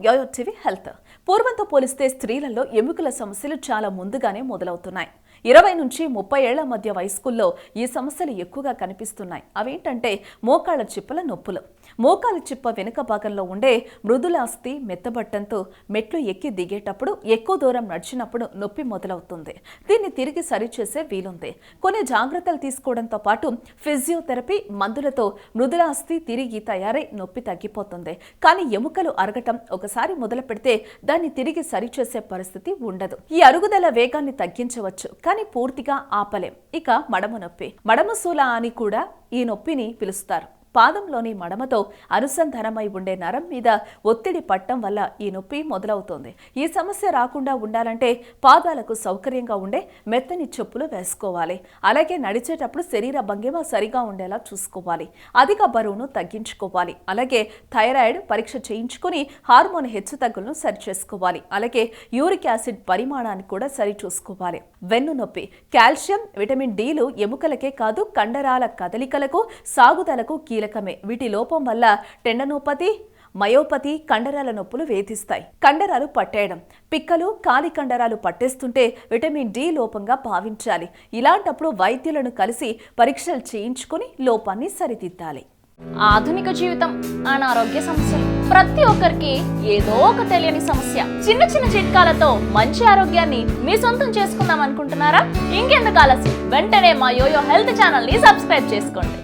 YOYO TV Health. పూర్వంతో పోలిస్తే స్త్రీలలో ఎముకల సమస్యలు చాలా ముందుగానే మొదలవుతున్నాయి. 20 నుంచి 30 ఏళ్ల మధ్య వయస్కుల్లో ఈ సమస్యలు ఎక్కువగా కనిపిస్తున్నాయి. అవేంటంటే మోకాళ్ళ చిప్పల నొప్పులు. మోకాలి చిప్ప వెనుక భాగంలో ఉండే మృదులాస్థి మెత్తబట్టంతో మెట్లు ఎక్కి దిగేటప్పుడు ఎక్కువ దూరం నడిచినప్పుడు నొప్పి మొదలవుతుంది. దీన్ని తిరిగి సరిచేసే వీలుంది. కొన్ని జాగ్రత్తలు తీసుకోవడంతో పాటు ఫిజియోథెరపీ మందులతో మృదులాస్థి తిరిగి తయారై నొప్పి తగ్గిపోతుంది. కానీ ఎముకలు అరగటం ఒకసారి మొదలు పెడితే దాన్ని తిరిగి సరిచేసే పరిస్థితి ఉండదు. ఈ అరుగుదల వేగాన్ని తగ్గించవచ్చు, కానీ పూర్తిగా ఆపలేం. ఇక మడమ నొప్పి, మడమశూల అని కూడా ఈ నొప్పిని పిలుస్తారు. పాదంలోని మడమతో అనుసంధానమై ఉండే నరం మీద ఒత్తిడి పట్టడం వల్ల ఈ నొప్పి మొదలవుతుంది. ఈ సమస్య రాకుండా ఉండాలంటే పాదాలకు సౌకర్యంగా ఉండే మెత్తని చెప్పులు వేసుకోవాలి. అలాగే నడిచేటప్పుడు శరీర భంగిమ సరిగా ఉండేలా చూసుకోవాలి. అధిక బరువును తగ్గించుకోవాలి. అలాగే థైరాయిడ్ పరీక్ష చేయించుకుని హార్మోన్ హెచ్చుతగ్గులను సరిచేసుకోవాలి. అలాగే యూరిక్ యాసిడ్ పరిమాణాన్ని కూడా సరిచూసుకోవాలి. వెన్ను నొప్పి, కాల్షియం, విటమిన్ డీలు ఎముకలకే కాదు కండరాల కదలికలకు సాగుదలకు కీలకమే. వీటి లోపం వల్ల టెండనోపతి, మయోపతి కండరాల నొప్పులు వేధిస్తాయి. కండరాలు పట్టేయడం, పిక్కలు, కాలి కండరాలు పట్టేస్తుంటే విటమిన్ డి లోపంగా భావించాలి. ఇలాంటప్పుడు వైద్యులను కలిసి పరీక్షలు చేయించుకుని లోపాన్ని సరిదిద్దాలి. ఆధునిక జీవితం, అనారోగ్య సమస్యలు, ప్రతి ఒక్కరికి ఏదో ఒక తెలియని సమస్య. చిన్న చిన్న చిట్కాలతో మంచి ఆరోగ్యాన్ని మీ సొంతం చేసుకుందాం అనుకుంటున్నారా? ఇంకెందుకు ఆలస్యం, వెంటనే మా యోయో హెల్త్ ఛానల్ ని సబ్స్క్రైబ్ చేసుకోండి.